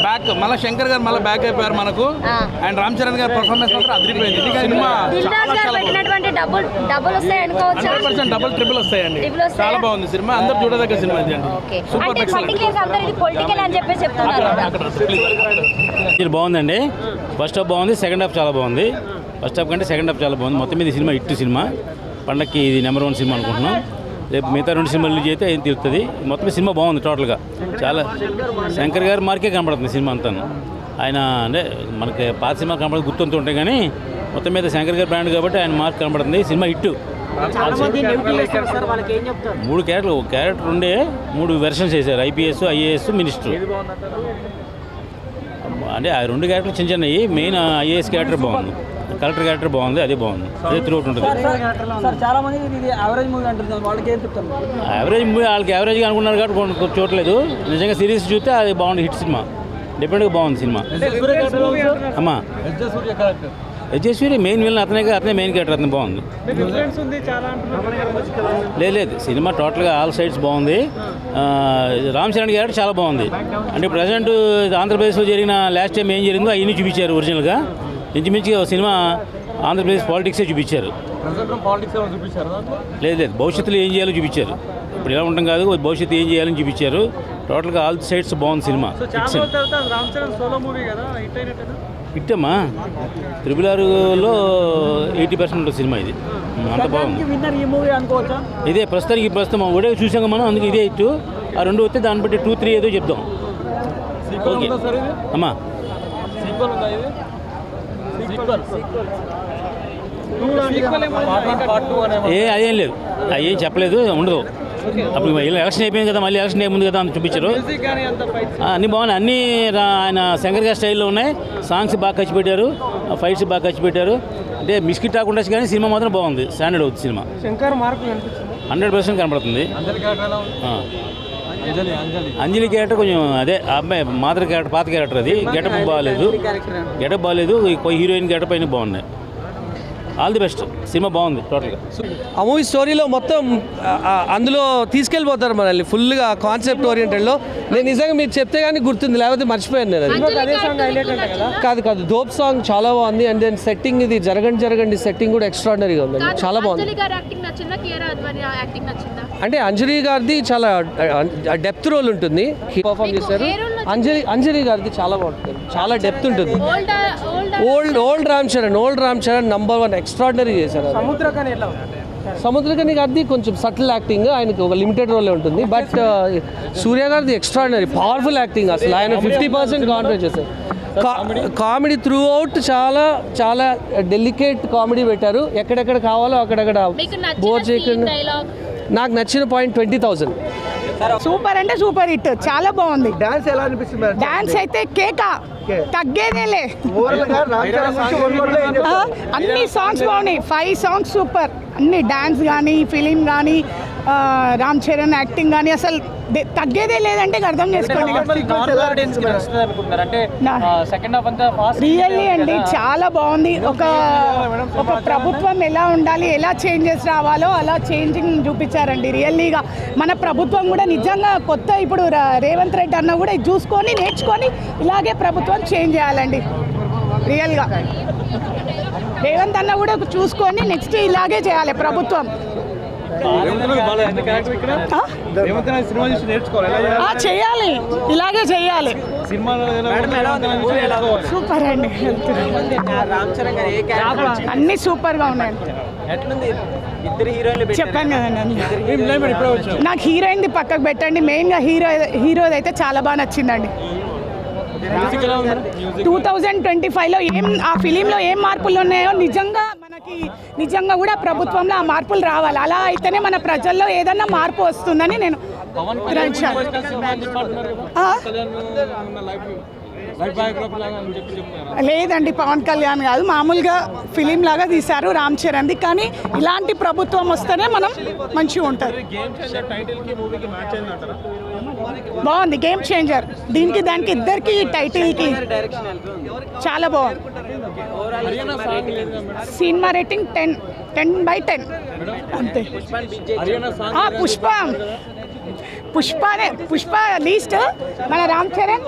Back మళ్ళీ శంకర్ గారు మళ్ళీ బ్యాక్ అయిపోయారు మనకు. అండ్ రామ్ చరణ్ గారి పర్ఫార్మెన్స్ మాత్రం అదిరిపోయింది. సినిమా 100% డబుల్ ట్రిపుల్ వస్తాయండి. చాలా బాగుంది సినిమా, అందరు చూడదగ్గ సినిమా ఇది అండి. సూపర్ ఇది బాగుందండి. ఫస్ట్ హాఫ్ బాగుంది, సెకండ్ హాఫ్ చాలా బాగుంది. ఫస్ట్ హాఫ్ కంటే సెకండ్ హాఫ్ చాలా బాగుంది. మొత్తం మీద సినిమా హిట్ సినిమా, పండక్కి ఇది నెంబర్ 1 సినిమా అనుకుంటున్నాం. రేపు మిగతా 2 సినిమాలు రిలీజ్ అయితే ఏం తిరుగుతుంది. మొత్తం సినిమా బాగుంది టోటల్గా. చాలా శంకర్ గారి మార్కే కనపడుతుంది సినిమా అంతా. ఆయన అంటే మనకి పాత సినిమా కనపడుతుంది, గుర్తుంటూ ఉంటాయి, కానీ మొత్తం మీద శంకర్ గారి బ్రాండ్ కాబట్టి ఆయన మార్క్ కనపడుతుంది. Cinema hit. 3 క్యారెక్టర్లు, ఒక క్యారెక్టర్ ఉండే 3 వెర్షన్స్ వేశారు. IPS, IAS, minister. అంటే ఆ 2 క్యారెక్టర్లు చిన్న చిన్నవి. మెయిన్ IAS క్యారెక్టర్ బాగుంది, కలెక్టర్ క్యారెక్టర్ బాగుంది, అదే బాగుంది. అదే త్రూఅవుట్ ఉంటుంది. యావరేజ్ మూవీ వాళ్ళకి యావరేజ్గా అనుకున్నారు కాబట్టి చూడలేదు. నిజంగా సిరీస్ చూస్తే అది బాగుంది, హిట్ సినిమా. డెఫినెట్గా బాగుంది సినిమా. అమ్మా సూర్య మెయిన్ విలన్ అతనే మెయిన్ క్యారెక్టర్, అతను బాగుంది. లేదు సినిమా టోటల్గా ఆల్ సైడ్స్ బాగుంది. రామ్ చరణ్ క్యారెక్టర్ చాలా బాగుంది. అంటే ప్రజెంట్ ఆంధ్రప్రదేశ్లో జరిగిన లాస్ట్ టైం ఏం జరిగిందో అవన్నీ చూపించారు ఒరిజినల్గా. ఇంచుమించుగా సినిమా ఆంధ్రప్రదేశ్ పాలిటిక్సే చూపించారు. లేదు భవిష్యత్తులో ఏం చేయాలో చూపించారు. ఇప్పుడు ఎలా ఉంటాం కాదు, భవిష్యత్తు ఏం చేయాలని చూపించారు. టోటల్గా ఆల్ సైడ్స్ బాగుంది సినిమా. హిట్టమ్మా. 6Rలో 80% ఉంటుంది సినిమా. ఇది అంత బాగుంది. ఇదే ప్రస్తుతం ఒడే చూసాం మనం, అందుకే ఇదే హిట్. ఆ 2 వస్తే దాన్ని బట్టి 2, 3 ఏదో చెప్దాం. ఓకే అమ్మా. అదేం లేదు, అదేం చెప్పలేదు, ఉండదు. అప్పుడు ఎలక్షన్ అయిపోయింది కదా, మళ్ళీ ఎలక్షన్ అయిపోయింది కదా అని చూపించారు. అన్నీ బాగున్నాయి. అన్నీ ఆయన శంకర్ గారి స్టైల్లో ఉన్నాయి. సాంగ్స్ బాగా ఖర్చు పెట్టారు, ఫైట్స్ బాగా ఖర్చు పెట్టారు. అంటే మిస్కిట్ రాకుండా కానీ సినిమా మాత్రం బాగుంది, స్టాండర్డ్ అవుతుంది సినిమా. 100% కనపడుతుంది. అంజలి క్యారెక్టర్ కొంచెం అదే అబ్బాయి మాదర్ క్యారెక్టర్, పాత క్యారెక్టర్. అది గెటప్ బాగాలేదు. హీరోయిన్ గెటప్ అయినా బాగున్నాయి. All the best. సినిమా బాగుంది టోటల్గా. ఆ మూవీ స్టోరీలో మొత్తం అందులో తీసుకెళ్ళిపోతారు మనల్ని ఫుల్గా కాన్సెప్ట్ ఓరియంటెడ్లో. నేను నిజంగా మీరు చెప్తే కానీ గుర్తుంది, లేకపోతే మర్చిపోయాను నేను. అది కాదు దోప్ సాంగ్ చాలా బాగుంది. అండ్ దెన్ సెట్టింగ్, ఇది జరగండి సెట్టింగ్ కూడా ఎక్స్ట్రాడినరీగా ఉంది, చాలా బాగుంది. అంటే అంజలి గారిది చాలా డెప్త్ రోల్ ఉంటుంది, పర్ఫామ్ చేశారు. అంజలి గారిది చాలా బాగుంటుంది, చాలా డెప్త్ ఉంటుంది. ఓల్డ్ రామ్ చరణ్ #1 ఎక్స్ట్రాడినరీ చేశారు. సముద్రకని గారిది కొంచెం సటిల్ యాక్టింగ్, ఆయనకి ఒక లిమిటెడ్ రోలే ఉంటుంది. బట్ సూర్య గారిది ఎక్స్ట్రాడినరీ పవర్ఫుల్ యాక్టింగ్. అసలు ఆయన 50% కాన్సంట్రేట్ చేశారు. కామెడీ త్రూ అవుట్ చాలా డెలికేట్ కామెడీ పెట్టారు. ఎక్కడెక్కడ కావాలో అక్కడక్కడ బోర్ చేయకుండా. నాకు నచ్చిన పాయింట్ 20,000. సూపర్ అంటే సూపర్ హిట్, చాలా బాగుంది. డాన్స్ ఎలా అనిపిస్తుంది? డాన్స్ అయితే కేకా, తగ్గేదేలే. అన్ని సాంగ్స్ బాగున్నాయి, 5 సాంగ్స్ సూపర్. అన్ని డాన్స్ కానీ, ఫిలిం కానీ, రామ్ చరణ్ యాక్టింగ్ కానీ అసలు తగ్గేదే లేదంటే అర్థం చేసుకోండి. రియల్లీ అండి చాలా బాగుంది. ఒక ప్రభుత్వం ఎలా ఉండాలి, ఎలా చేంజెస్ రావాలో అలా చేంజింగ్ చూపించారండి. రియల్లీగా మన ప్రభుత్వం కూడా నిజంగా కొత్త ఇప్పుడు రేవంత్ రెడ్డి అన్న కూడా చూసుకొని నేర్చుకొని ఇలాగే ప్రభుత్వం చేంజ్ చేయాలండి. రియల్గా రేవంత్ అన్న కూడా చూసుకొని నెక్స్ట్ ఇలాగే చేయాలి ప్రభుత్వం. చేయాలి, ఇలాగే చేయాలి. సూపర్ అండి, అన్ని సూపర్ గా ఉన్నాయి. చెప్పాను కదండి, నాకు హీరోయిన్ది పక్కకు పెట్టండి, మెయిన్ గా హీరోది అయితే చాలా బాగా నచ్చిందండి. 2025లో ఆ ఫిలింలో ఏం మార్పులు ఉన్నాయో నిజంగా కూడా ప్రభుత్వంలో ఆ మార్పులు రావాలి. అలా అయితేనే మన ప్రజల్లో ఏదన్నా మార్పు వస్తుందని నేను లేదండి, పవన్ కళ్యాణ్ కాదు, మామూలుగా ఫిలిం లాగా తీశారు రామ్ చరణ్ది. కానీ ఇలాంటి ప్రభుత్వం వస్తేనే మనం మంచిగా ఉంటుంది. బాగుంది, గేమ్ చేంజర్. దానికి ఇద్దరికి టైటిల్కి చాలా బాగుంది. సినిమా రేటింగ్ 10/10 అంతే. పుష్ప పుష్ప లీస్ట్, మన రామ్ చరణ్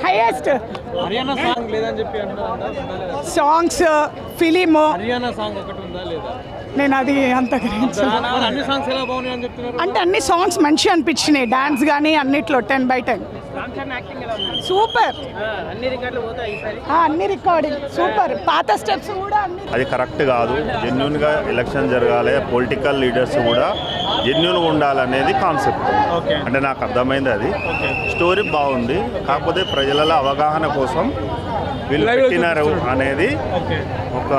హైయెస్ట్. హర్యానా సాంగ్ లేదని చెప్పి సాంగ్స్ ఫిలిము హర్యానా సాంగ్ ఒకటి ఉందా లేదా? నేను అది అంత గురించి అన్ని సాంగ్స్ ఎలా బాగున్నాయి అని చెప్తున్నారు. అంటే అన్ని సాంగ్స్ మంచిగా అనిపించినాయి, డాన్స్ కానీ అన్నిట్లో 10/10 సూపర్. అన్ని రికార్డింగ్ సూపర్, పాత స్టెప్స్ కూడా అన్ని. అది కరెక్ట్ కాదు. జెన్యున్గా ఎలక్షన్ జరగాలి, పొలిటికల్ లీడర్స్ కూడా జెన్యున్గా ఉండాలనేది కాన్సెప్ట్. అంటే నాకు అర్థమైంది అది. స్టోరీ బాగుంది, కాకపోతే ప్రజలలో అవగాహన కోసం వీళ్ళు పెట్టినారు అనేది ఒక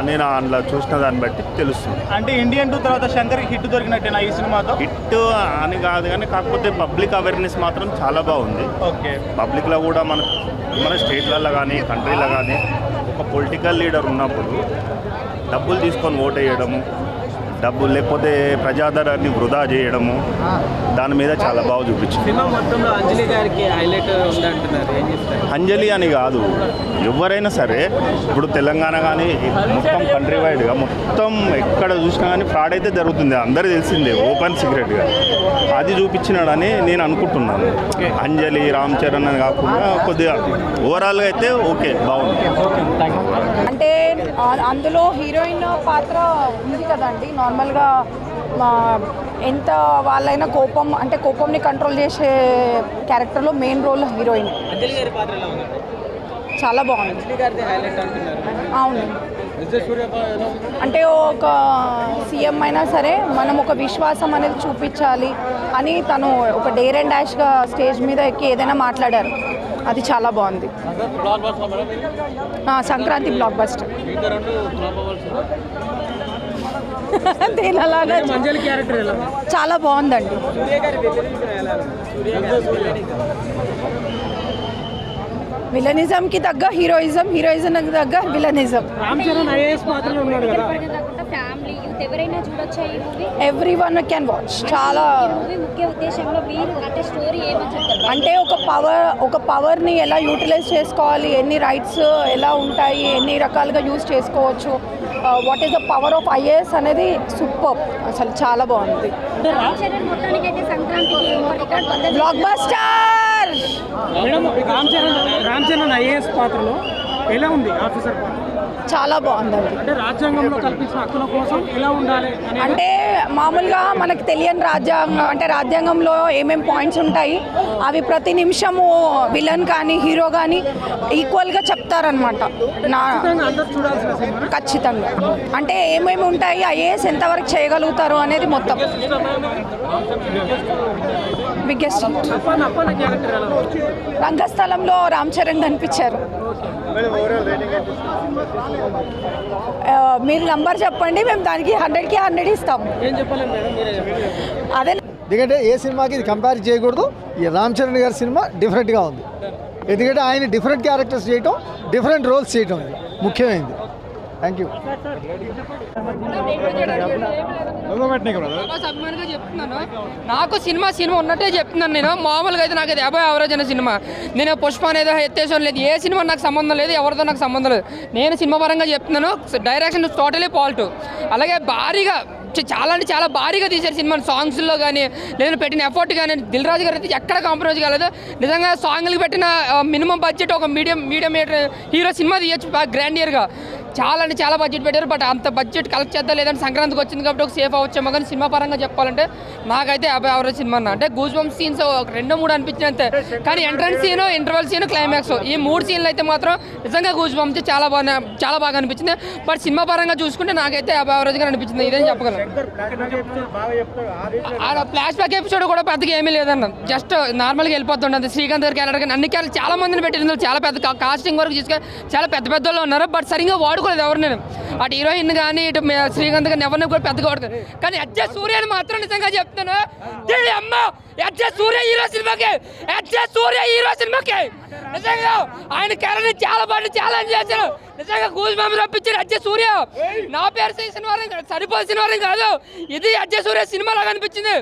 నేను అందులో చూసిన దాన్ని బట్టి తెలుస్తుంది. అంటే ఇండియన్ 2 తర్వాత శంకర్ హిట్ దొరికినట్టేనా ఈ సినిమాతో? హిట్ అని కాదు కానీ కాకపోతే పబ్లిక్ అవేర్నెస్ మాత్రం చాలా బాగుంది. పబ్లిక్లో కూడా మన స్టేట్లలో కానీ కంట్రీలో కానీ ఒక పొలిటికల్ లీడర్ ఉన్నప్పుడు డబ్బులు తీసుకొని ఓటు వేయడము, డబ్బులు లేకపోతే ప్రజాదరాన్ని వృధా చేయడము, దాని మీద చాలా బాగా చూపించింది. సినిమా మొత్తంలో అంజలి గారికి హైలైట్ ఉందంటున్నారు, ఏం చెప్తారు? అంజలి అని కాదు, ఎవరైనా సరే ఇప్పుడు తెలంగాణ కానీ మొత్తం కంట్రీ వైడ్గా మొత్తం ఎక్కడ చూసినా కానీ ఫ్రాడ్ అయితే జరుగుతుంది, అందరూ తెలిసిందే, ఓపెన్ సీక్రెట్గా. అది చూపించినాడని నేను అనుకుంటున్నాను. అంజలి, రామ్ చరణ్ అని కాకుండా కొద్దిగా ఓవరాల్గా అయితే ఓకే, బాగుంది. అంటే అందులో హీరోయిన్ పాత్ర ఉంది కదండి. నార్మల్గా ఎంత వాళ్ళైనా కోపం, అంటే కోపంని కంట్రోల్ చేసే క్యారెక్టర్లో మెయిన్ రోల్ హీరోయిన్. అంజలి గారి పాత్ర ఎలా ఉంది? చాలా బాగుంది. అంజలి గారిది హైలైట్ అంటున్నారు. అవును, అంటే ఒక సీఎం అయినా సరే మనం ఒక విశ్వాసం అనేది చూపించాలి అని తను ఒక డేర్ అండ్ డాష్గా స్టేజ్ మీద ఎక్కి ఏదైనా మాట్లాడారు. అది చాలా బాగుంది. Sankranti block buster. చాలా బాగుందండి. విలనిజంకి తగ్గ హీరోయిజం, హీరోయిజంకి తగ్గ విలనిజం. Everyone can watch. చాలా అంటే ఒక పవర్ని ఎలా యూటిలైజ్ చేసుకోవాలి, ఎన్ని రైట్స్ ఎలా ఉంటాయి, ఎన్ని రకాలుగా యూజ్ చేసుకోవచ్చు, what is the power of IAS అనేది సూపర్. అసలు చాలా బాగుంది. Block buster. Ram Charan IAS పాత్రలో ఎలా ఉంది ఆఫీసర్ పాత్ర? చాలా బాగుందండి. అంటే రాజ్యాంగంలో కల్పించిన హక్కుల కోసం ఎలా ఉండాలి అంటే మామూలుగా మనకు తెలియని రాజ్యాంగం, అంటే రాజ్యాంగంలో ఏమేమి పాయింట్స్ ఉంటాయి అవి ప్రతి నిమిషము విలన్ కానీ హీరో కానీ ఈక్వల్గా చెప్తారనమాట. ఖచ్చితంగా అంటే ఏమేమి ఉంటాయి, ఐఏఎస్ ఎంతవరకు చేయగలుగుతారు అనేది మొత్తం. బిగ్గెస్ట్ రంగస్థలంలో రామ్ చరణ్ కనిపించారు. మీరు నంబర్ చెప్పండి, మేము దానికి 100కి 100 ఇస్తాము. అదే ఎందుకంటే ఏ సినిమాకి ఇది కంపేర్ చేయకూడదు. ఈ రామ్ చరణ్ గారి సినిమా డిఫరెంట్గా ఉంది. ఎందుకంటే ఆయన డిఫరెంట్ క్యారెక్టర్స్ చేయటం, డిఫరెంట్ రోల్స్ చేయటం ఇది ముఖ్యమైనది. Thank you. అభిమానిగా చెప్తున్నాను, నాకు సినిమా ఉన్నట్టే చెప్తున్నాను. నేను మామూలుగా అయితే నాకు అది అబోవ్ యావరేజ్ అనే సినిమా. నేను పుష్ప అనేది ఎత్తేసం లేదు, ఏ సినిమా నాకు సంబంధం లేదు, ఎవరితో నాకు సంబంధం లేదు. నేను సినిమా పరంగా చెప్తున్నాను, డైరెక్షన్ టోటలీ ఫాల్ట్. అలాగే భారీగా చాలా అంటే చాలా భారీగా తీశారు సినిమా. సాంగ్స్లో కానీ లేదా పెట్టిన ఎఫర్ట్ కానీ దిల్ రాజు గారు అయితే ఎక్కడ కాంప్రమైజ్ కాలేదు. నిజంగా సాంగ్లకి పెట్టిన మినిమం బడ్జెట్ ఒక మీడియం హీరో సినిమా తీయచ్చు గ్రాండియర్గా. చాలా అంటే చాలా బడ్జెట్ పెట్టారు, బట్ అంత బడ్జెట్ కలెక్ట్ చేద్దాం లేదంటే సంక్రాంతికి వచ్చింది కాబట్టి ఒక సేఫ్ అవ్వచ్చేమో. కానీ సినిమా పరంగా చెప్పాలంటే నాకైతే యావరేజ్ సినిమా అన్న. అంటే గూస్ బంప్స్ సీన్స్ 2-3 అనిపించిన అంతే. కానీ entrance scene, interval scene, climax ఈ 3 సీన్లు అయితే మాత్రం నిజంగా గూస్ బంప్స్ చాలా బాగా అనిపించింది. బట్ సినిమా పరంగా చూసుకుంటే నాకైతే యావరేజ్గా అనిపించింది, ఇదేం చెప్పగలను. ఫ్లాష్ బ్యాక్ ఎపిసోడ్ కూడా పెద్దగా ఏమీ లేదన్న, జస్ట్ నార్మల్గా వెళ్ళిపోతుండే. శ్రీకాంత్ గారి క్యారెక్టర్ కానీ అన్ని క్యారెక్టర్ చాలా మందిని పెట్టిన చాలా పెద్ద కాస్టింగ్ వరకు తీసుకొని చాలా పెద్ద వాళ్ళు ఉన్నారు, బట్ సరిగ్గా వాడుకోలేదు ఎవరు. నేను అటు హీరోయిన్ కానీ ఇటు శ్రీకాంత్ గారిని ఎవరిని కూడా పెద్దగా వాడుకోలేదు. కానీ అజ్జే సూర్యని మాత్రం నిజంగా చెప్తాను, అమ్మ అజ్జే సూర్య హీరో సినిమాకి నిజంగా ఆయన క్యారెక్టర్ చాలా బాగా ఛాలెంజ్ చేశారు. నిజంగా గూస్ బంప్స్ రప్పించారు అజ్జే సూర్య. నా పేరు శనివారం సరిపోదు శనివారం కాదు, ఇది అజ్జే సూర్య సినిమా లాగా అనిపించింది.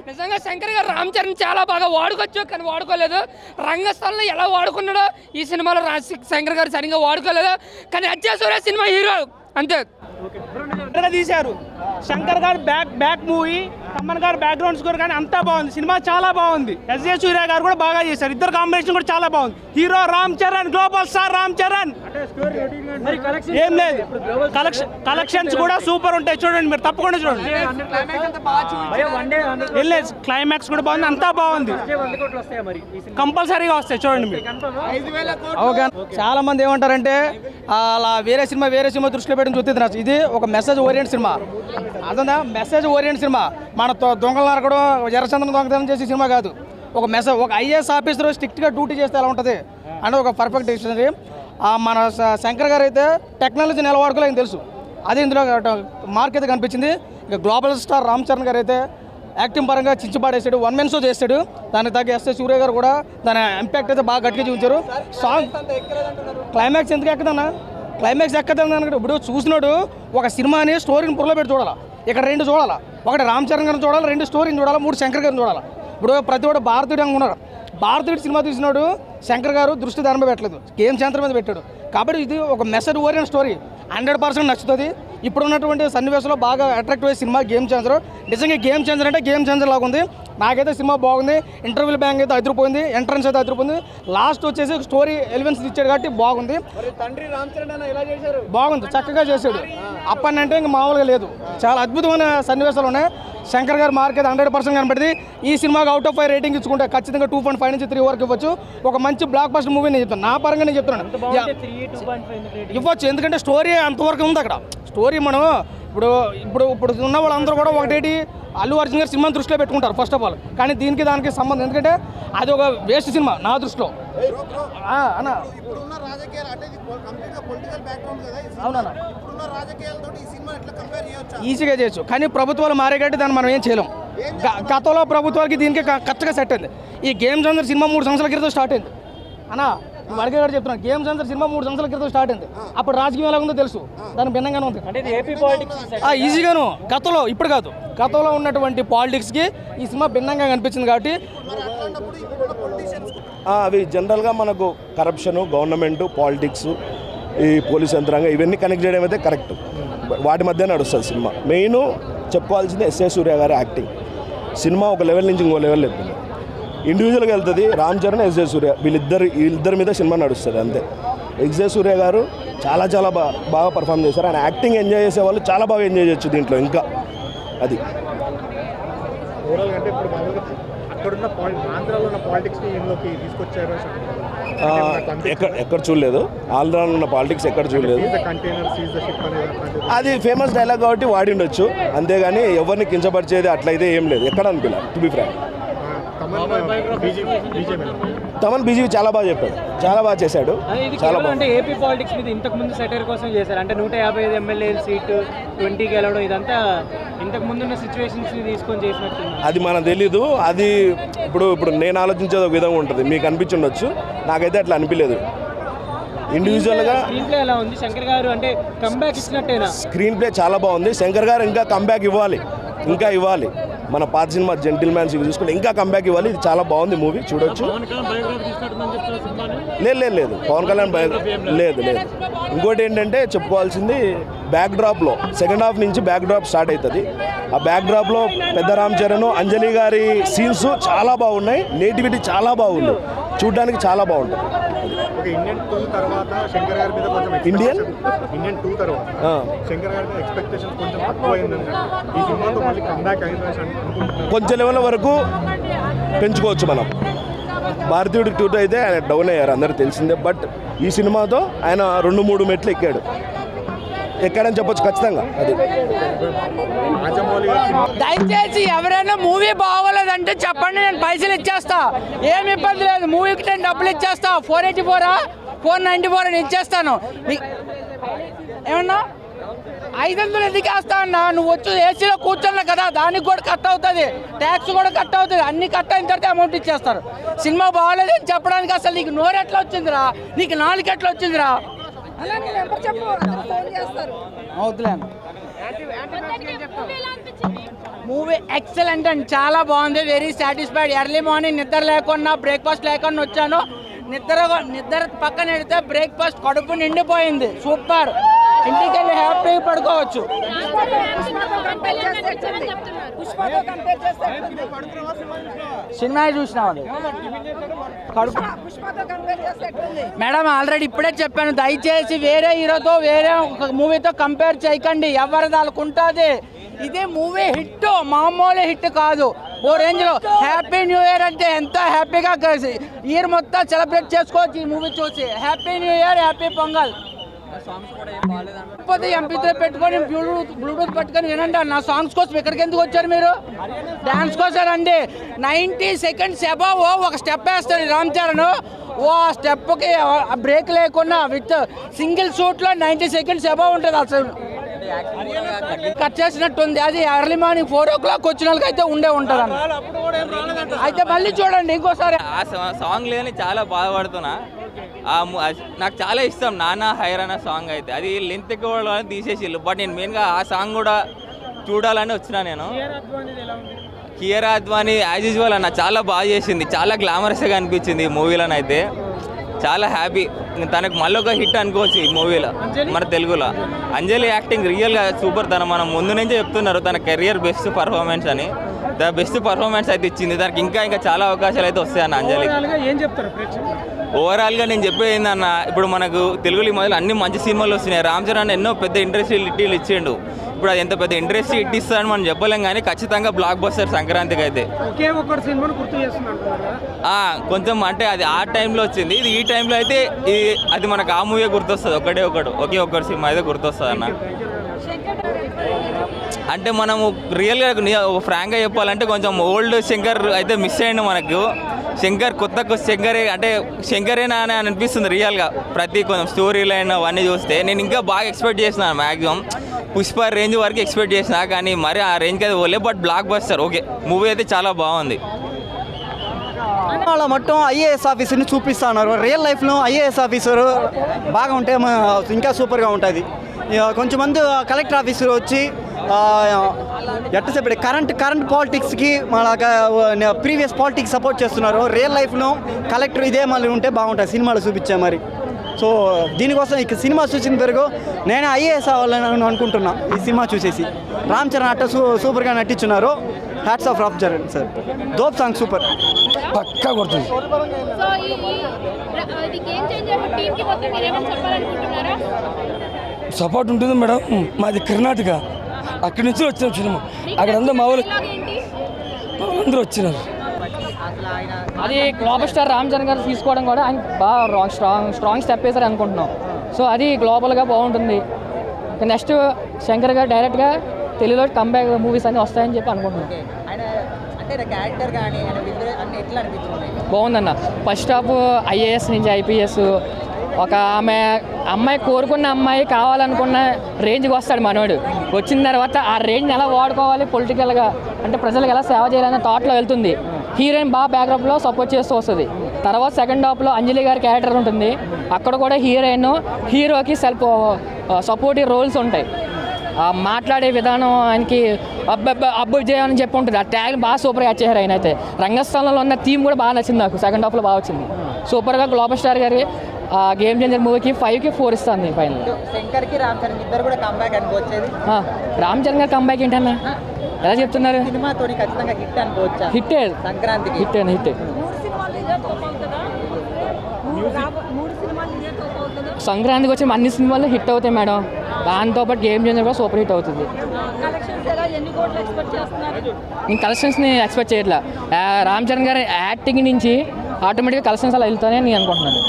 నిజంగా శంకర్ గారు రామ్ చరణ్ చాలా బాగా వాడుకోవచ్చు, కానీ వాడుకోలేదు. రంగస్థలంలో ఎలా వాడుకున్నాడో ఈ సినిమాలో శంకర్ గారు సరిగ్గా వాడుకోలేదు. కానీ అజ్జే సూర్య సినిమా హీరో అంతే తీశారు. శంకర్ గారి బ్యాక్ మూవీ, తమ్మన్ గారి బ్యాక్గ్రౌండ్ స్కోర్ కానీ అంతా బాగుంది. సినిమా చాలా బాగుంది. ఎస్జే సూర్య గారు కూడా బాగా చేశారు. ఇద్దరు కాంబినేషన్ కూడా చాలా బాగుంది. Hero Ram Charan, global star Ram Charan. ఏం లేదు, కలెక్షన్స్ కూడా సూపర్ ఉంటాయి. చూడండి, మీరు తప్పకుండా చూడండి. క్లైమాక్స్ కూడా బాగుంది, అంతా బాగుంది. కంపల్సరీగా వస్తాయి, చూడండి మీరు. చాలా మంది ఏమంటారంటే అలా వేరే సినిమా దృష్టిలో పెట్టుకుని చూస్తుంది. ఇది ఒక మెసేజ్ ఓరియంట్ సినిమా, అర్థందా? Message oriented cinema. మన దొంగలు నరకడం, ఎర్రచంద్రం దొంగతనం చేసే సినిమా కాదు. ఒక మెసేజ్, ఒక ఐఏఎస్ ఆఫీసర్ స్ట్రిక్ట్గా డ్యూటీ చేస్తే ఎలా ఉంటుంది అంటే ఒక పర్ఫెక్ట్ డిక్షనరీ. మన శంకర్ గారు అయితే టెక్నాలజీ నిలవాడుకోలే ఆయన తెలుసు, అదే ఇందులో మార్క్ అయితే కనిపించింది. ఇక గ్లోబల్ స్టార్ రామ్ చరణ్ గారు అయితే యాక్టింగ్ పరంగా చించిపాడేసాడు, 1 man షో చేస్తాడు. దానికి తగ్గ ఎస్ఏ సూర్య గారు కూడా దాని ఇంపాక్ట్ అయితే బాగా గట్టిగా చూపించారు. సాంగ్ క్లైమాక్స్ ఎందుకు ఎక్కదన్నా, క్లైమాక్స్ ఎక్కదన్నా ఇప్పుడు చూసినాడు ఒక సినిమాని స్టోరీని పురలో పెట్టి చూడాలి. ఇక్కడ 2 చూడాలి, ఒకటి రామ్ చరణ్ గారిని చూడాలి, 2 స్టోరీని చూడాలి, 3 శంకర్ గారిని చూడాలి. ఇప్పుడు ప్రతి ఒక్కటి భారతీయుడు ఉన్నారు. భారతీయుడు సినిమా తీసినాడు, శంకర్ గారు దృష్టి దాని మీద పెట్టలేదు, గేమ్ చేంజర్ మీద పెట్టాడు. కాబట్టి ఇది ఒక మెసేజ్ ఓరియంట్ స్టోరీ, 100% నచ్చుతుంది. ఇప్పుడు ఉన్నటువంటి సన్నివేశంలో బాగా అట్రాక్టివ్ అయ్యే సినిమా గేమ్ చేంజర్. నిజంగా గేమ్ చేంజర్ అంటే గేమ్ చేంజర్ లాగా ఉంది. నాకైతే సినిమా బాగుంది. ఇంటర్వ్యూల్ బ్యాంక్ అయితే అదిరిపోయింది, ఎంట్రన్స్ అయితే అదిరిపోయింది. లాస్ట్ వచ్చేసి స్టోరీ ఎలిమెంట్స్ ఇచ్చాడు కాబట్టి బాగుంది. బాగుంది, చక్కగా చేశాడు. అప్పని అంటే ఇంక మామూలుగా లేదు, చాలా అద్భుతమైన సన్నివేశాలు ఉన్నాయి. శంకర్ గారి మార్క్ అయితే 100% కనపడింది. ఈ సినిమాకి అవుట్ ఆఫ్ 5 రేటింగ్ ఇచ్చుకుంటే ఖచ్చితంగా 2.5 నుంచి 3 వరకు ఇవ్వచ్చు. ఒక మంచి బ్లాక్ బస్టర్ మూవీ నేను చెప్తాను, నా పరంగా నేను చెప్తున్నాను ఇవ్వచ్చు. ఎందుకంటే స్టోరీ అంతవరకు ఉంది అక్కడ. స్టోరీ మనం ఇప్పుడు ఉన్న వాళ్ళందరూ కూడా ఒకటేటి అల్లు అర్జున్ గారి సినిమాని దృష్టిలో పెట్టుకుంటారు ఫస్ట్ ఆఫ్ ఆల్. కానీ దానికి సంబంధం, ఎందుకంటే అది ఒక వేస్ట్ సినిమా నా దృష్టిలో. అన్న అవునా, ఈజీగా చేయొచ్చు. కానీ ప్రభుత్వాలు మారే కాబట్టి దాన్ని మనం ఏం చేయలేం. గతంలో ప్రభుత్వాలకి దీనికి కరెక్ట్గా సెట్ అయింది. ఈ గేమ్ చేంజర్ సినిమా 3 సంవత్సరాల క్రితం స్టార్ట్ అయింది అన్న. అడిగే గారు చెప్తున్నాను, గేమ్ చేంజర్ సినిమా 3 సంవత్సరాల క్రితం స్టార్ట్ అయింది. అప్పుడు రాజకీయం ఎలా ఉందో తెలుసు, దాని భిన్నంగానే ఉంది. ఈజీగాను గతంలో, ఇప్పుడు కాదు, గతంలో ఉన్నటువంటి పాలిటిక్స్కి ఈ సినిమా భిన్నంగా కనిపించింది. కాబట్టి అవి జనరల్గా మనకు కరప్షను, గవర్నమెంట్, పాలిటిక్స్, ఈ పోలీస్ యంత్రాంగం ఇవన్నీ కనెక్ట్ చేయడం అయితే కరెక్ట్. వాటి మధ్య నడుస్తుంది సినిమా. మెయిన్ చెప్పుకోవాల్సింది ఎస్ఏ సూర్య గారి యాక్టింగ్. సినిమా ఒక లెవెల్ నుంచి ఇంకో లెవెల్ వెళ్తుంది. ఇండివిజువల్గా వెళ్తుంది. రామ్ చరణ్, ఎస్ఏ సూర్య వీళ్ళిద్దరి మీద సినిమా నడుస్తుంది అంతే. ఎస్ఏ సూర్య గారు చాలా బాగా పర్ఫామ్ చేశారు. ఆయన యాక్టింగ్ ఎంజాయ్ చేసే వాళ్ళు చాలా బాగా ఎంజాయ్ చేయొచ్చు దీంట్లో. ఇంకా అది ఎక్కడ చూడలేదు, ఆంధ్రాలో ఉన్న పాలిటిక్స్ ఎక్కడ చూడలేదు. అది ఫేమస్ డైలాగ్ కాబట్టి వాడి ఉండొచ్చు, అంతేగాని ఎవరిని కించపరిచేది అట్లయితే ఏం లేదు, ఎక్కడ అనిపించలేదు. To be frank, Thaman BGM చాలా బాగా చెప్పాడు, చాలా బాగా చేశాడు. చాలా బాగా. అంటే ఏపీ పాలిటిక్స్ మీద ఇంతకు ముందు సెటైర్ కోసం చేశారు. అంటే 155 ఎమ్మెల్యేల సీటు 20 గెలవడం, ఇదంతా ఇంతకు ముందున్న సిచ్యువేషన్స్ తీసుకొని చేసినట్టు. అది మనకు తెలీదు. అది ఇప్పుడు నేను ఆలోచించేది ఒక విధంగా ఉంటుంది, మీకు అనిపించుండొచ్చు, నాకైతే అట్లా అనిపించలేదు. ఇండివిజువల్గా స్క్రీన్ ప్లే ఎలా ఉంది? శంకర్ గారు అంటే కంబ్యాక్ ఇచ్చినట్టేనా? స్క్రీన్ ప్లే చాలా బాగుంది. శంకర్ గారు ఇంకా కంబ్యాక్ ఇవ్వాలి, ఇంకా ఇవ్వాలి. మన పాత సినిమా జెంటిల్మ్యాన్స్ ఇవి చూసుకుంటే ఇంకా కంబ్యాక్ ఇవ్వాలి. ఇది చాలా బాగుంది మూవీ, చూడొచ్చు. లేదు పవన్ కళ్యాణ్ లేదు. ఇంకోటి ఏంటంటే చెప్పుకోవాల్సింది, బ్యాక్ డ్రాప్లో సెకండ్ హాఫ్ నుంచి బ్యాక్ డ్రాప్ స్టార్ట్ అవుతుంది. ఆ బ్యాక్ డ్రాప్లో పెద్ద రామ్ చరణ్, అంజలి గారి సీన్స్ చాలా బాగున్నాయి. నేటివిటీ చాలా బాగుంది, చూడడానికి చాలా బాగుంటుంది. ఇండియన్ 2 తర్వాత శంకర్ గారి మీద కొంచెం ఇండియన్ 2 తర్వాత శంకర్ గారి మీద ఎక్స్పెక్టేషన్స్ కొంచెం తక్కువ అయిందండి. ఈ సినిమాతో మళ్ళీ కంబ్యాక్ అయిందని అనుకుంటున్నాను. కొంచెం లెవెల్ వరకు పెంచుకోవచ్చు మనం. భారతీయుడి 2 అయితే ఆయన డౌన్ అయ్యారు, అందరికీ తెలిసిందే. బట్ ఈ సినిమాతో ఆయన 2-3 మెట్లు ఎక్కాడని చెప్పొచ్చు ఖచ్చితంగా. అది దయచేసి ఎవరైనా మూవీ బాగోలేదంటే చెప్పండి, నేను పైసలు ఇచ్చేస్తా, ఏమి ఇబ్బంది లేదు. మూవీకి నేను డబ్బులు ఇచ్చేస్తా. 484 494 అని ఇచ్చేస్తాను. ఏమన్నా 500 ఎందుకు వేస్తా అన్నా? నువ్వు వచ్చి ఏసీలో కూర్చున్నా కదా, దానికి కూడా కట్ అవుతుంది, ట్యాక్స్ కూడా కట్ అవుతుంది. అన్ని కట్ అయిన తర్వాత అమౌంట్ ఇచ్చేస్తారు. సినిమా బాగోలేదని చెప్పడానికి అసలు నీకు నోరు ఎట్లా వచ్చిందిరా, నీకు నాలుగు ఎట్లా వచ్చిందిరా? మూవీ ఎక్సలెంట్ అండి, చాలా బాగుంది. Very satisfied. ఎర్లీ మార్నింగ్ నిద్ర లేకుండా, బ్రేక్ఫాస్ట్ లేకుండా వచ్చాను. నిద్ర పక్కన పెడితే బ్రేక్ఫాస్ట్ కడుపు నిండిపోయింది. సూపర్. ఇంటికి వెళ్ళి హ్యాపీ పడుకోవచ్చు. Cinema చూసినామండి madam. ఆల్రెడీ ఇప్పుడే చెప్పాను, దయచేసి వేరే హీరోతో వేరే ఒక మూవీతో కంపేర్ చేయకండి. ఎవరిది వాళ్ళకు ఉంటుంది. ఇదే మూవీ హిట్, మామూలు హిట్ కాదు. ఓ రేంజ్లో హ్యాపీ న్యూ ఇయర్ అంటే ఎంతో హ్యాపీగా ఇయర్ మొత్తం సెలబ్రేట్ చేసుకోవచ్చు ఈ మూవీ చూసి. Happy new year, happy pongal. లేకపోతే ఎంపీతో పెట్టుకొని బ్లూటూత్ పట్టుకొని వినండి. నా సాంగ్స్ కోసం ఇక్కడికి ఎందుకు వచ్చారు మీరు? డాన్స్ కోసం రండి. 90 సెకండ్స్ అబవ్ ఒక స్టెప్ వేస్తాడు రామ్ చరణ్. ఓ ఆ స్టెప్కి బ్రేక్ లేకుండా విత్ సింగిల్ షూట్లో 90 సెకండ్స్ అబవ్ ఉంటుంది. అసలు కట్ చేసినట్టుంది. అది ఎర్లీ మార్నింగ్ 4 o'clock వచ్చిన వాళ్ళకి అయితే ఉంటుంది అన్న. అయితే మళ్ళీ చూడండి ఇంకోసారి. ఆ సాంగ్ లేని చాలా బాధపడుతున్నా. నాకు చాలా ఇష్టం నానా హైరానా సాంగ్ అయితే. అది లెంత్ ఎక్కువ తీసేసిళ్ళు. బట్ నేను మెయిన్గా ఆ సాంగ్ కూడా చూడాలని వచ్చినా. నేను కియారా అద్వానీ యాజ్ యూజువల్ అన్న చాలా బాగా చేసింది. చాలా గ్లామరస్గా అనిపించింది ఈ మూవీలోనైతే. చాలా హ్యాపీ. తనకు మళ్ళీ ఒక హిట్ అనుకోవచ్చు ఈ మూవీలో. మన తెలుగులో అంజలి యాక్టింగ్ రియల్గా సూపర్. మనం ముందు నుంచే చెప్తున్నారు తన కెరియర్ బెస్ట్ పర్ఫార్మెన్స్ అని. బెస్ట్ పర్ఫార్మెన్స్ అయితే ఇచ్చింది. దానికి ఇంకా చాలా అవకాశాలు అయితే వస్తాయన్న అంజలి. ఓవరాల్గా నేను చెప్పేది ఏందన్న, ఇప్పుడు మనకు తెలుగులో మొదలు అన్ని మంచి సినిమాలు వస్తున్నాయి. రామ్ చరణ్ ఎన్నో పెద్ద ఇండస్ట్రీ హిట్లు ఇచ్చిండు. ఇప్పుడు అది ఎంత పెద్ద ఇండస్ట్రీ హిట్ ఇస్తారని మనం చెప్పలేం, కానీ ఖచ్చితంగా బ్లాక్ బస్టర్ సంక్రాంతికి అయితే. కొంచెం అంటే అది ఆ టైంలో వచ్చింది. ఇది ఈ టైంలో అయితే అది మనకు ఆ మూవీ గుర్తొస్తుంది. ఒకే ఒక్కటి సినిమా అయితే గుర్తొస్తుంది అన్న. అంటే మనము రియల్గా ఫ్రాంక్గా చెప్పాలంటే కొంచెం ఓల్డ్ శంకర్ అయితే మిస్ అయ్యిండు మనకు. శంకర్ కొత్త శంకరే అంటే శంకరేనా అని అనిపిస్తుంది రియల్గా. ప్రతి కొంచెం స్టోరీ లైన్ అవన్నీ చూస్తే నేను ఇంకా బాగా ఎక్స్పెక్ట్ చేసినాను. మ్యాక్సిమం పుష్ప రేంజ్ వరకు ఎక్స్పెక్ట్ చేసిన, కానీ మరి ఆ రేంజ్కి అయితే పోలే. But block buster okay. Movie అయితే చాలా బాగుంది. వాళ్ళ మొత్తం ఐఏఎస్ ఆఫీసర్ని చూపిస్తున్నారు. రియల్ లైఫ్లో ఐఏఎస్ ఆఫీసరు బాగా ఉంటే ఇంకా సూపర్గా ఉంటుంది. కొంచెం మంది కలెక్టర్ ఆఫీసర్ వచ్చి ఎట్టసేపటి కరెంట్ పాలిటిక్స్కి మన ప్రీవియస్ పాలిటిక్స్ సపోర్ట్ చేస్తున్నారు. రియల్ లైఫ్లో కలెక్టర్ ఇదే మళ్ళీ ఉంటే బాగుంటుంది. సినిమాలో చూపించా మరి. సో దీనికోసం ఇక సినిమా చూసిన పెరుగు నేను ఐఏఎస్ అవ్వాలని అనుకుంటున్నా. ఈ సినిమా చూసేసి రామ్ చరణ్ అట్ట సూపర్గా నటించున్నారు. Hats off Ram Charan sir. Dope song super పక్కా కొడుతుంది. సపోర్ట్ ఉంటుంది మేడం. మాది కర్ణాటక, అక్కడి నుంచి వచ్చిన సినిమా. అక్కడ అందరూ మా వాళ్ళు అందరూ వచ్చినారు. అది గ్లోబల్ స్టార్ రామ్ చరణ్ గారు తీసుకోవడం కూడా ఆయన బాగా స్ట్రాంగ్ స్టెప్ వేశారు అనుకుంటున్నాం. సో అది గ్లోబల్గా బాగుంటుంది. నెక్స్ట్ శంకర్ గారు డైరెక్ట్గా తెలుగులో కంబ్యాక్ మూవీస్ అన్నీ వస్తాయని చెప్పి అనుకుంటున్నాం. బాగుందన్న. ఫస్ట్ హాఫ్ ఐఏఎస్ నుంచి ఐపీఎస్, ఒక అమ్మాయి కోరుకున్న అమ్మాయి కావాలనుకున్న రేంజ్కి వస్తాడు మనోడు. వచ్చిన తర్వాత ఆ రేంజ్ని ఎలా వాడుకోవాలి పొలిటికల్గా, అంటే ప్రజలకు ఎలా సేవ చేయాలనే థాట్లో వెళ్తుంది. హీరోయిన్ బాగా బ్యాక్గ్రౌండ్లో సపోర్ట్ చేస్తూ వస్తుంది. తర్వాత సెకండ్ హాఫ్లో అంజలి గారి క్యారెక్టర్ ఉంటుంది. అక్కడ కూడా హీరోయిన్ హీరోకి సపోర్టివ్ రోల్స్ ఉంటాయి. మాట్లాడే విధానం ఆయనకి అబ్బు చేయాలని చెప్పి ఉంటుంది. ఆ ట్యాగ్ బాగా సూపర్గా యాడ్ చేశారు. ఆయన అయితే రంగస్థలంలో ఉన్న థీమ్ కూడా బాగా నచ్చింది నాకు. సెకండ్ హాఫ్లో బాగా వచ్చింది సూపర్గా. గ్లోబల్ స్టార్ గారి గేమ్ చేంజర్ మూవీకి 5కి 4 ఇస్తుంది ఫైనల్. శంకర్కి రామ్ చరణ్ ఇద్దరు కూడా కంబ్యాక్ అనుకోవచ్చేది. రామ్ చరణ్ గారు కంబ్యాక్ ఏంటన్నా ఎలా చెప్తున్నారు? సినిమాతో ఖచ్చితంగా హిట్ అనుకోవచ్చా? హిట్టే, సంక్రాంతికి హిట్. సంక్రాంతికి వచ్చి అన్ని సినిమాలు హిట్ అవుతాయి మేడం. దాంతోపాటు గేమ్ చేంజర్ కూడా సూపర్ హిట్ అవుతుంది. నేను కలెక్షన్స్ని ఎక్స్పెక్ట్ చేయట్లా. రామ్ చరణ్ గారి యాక్టింగ్ నుంచి ఆటోమేటిక్గా కలెక్షన్స్ అలా వెళ్తానే నేను అనుకుంటున్నాను.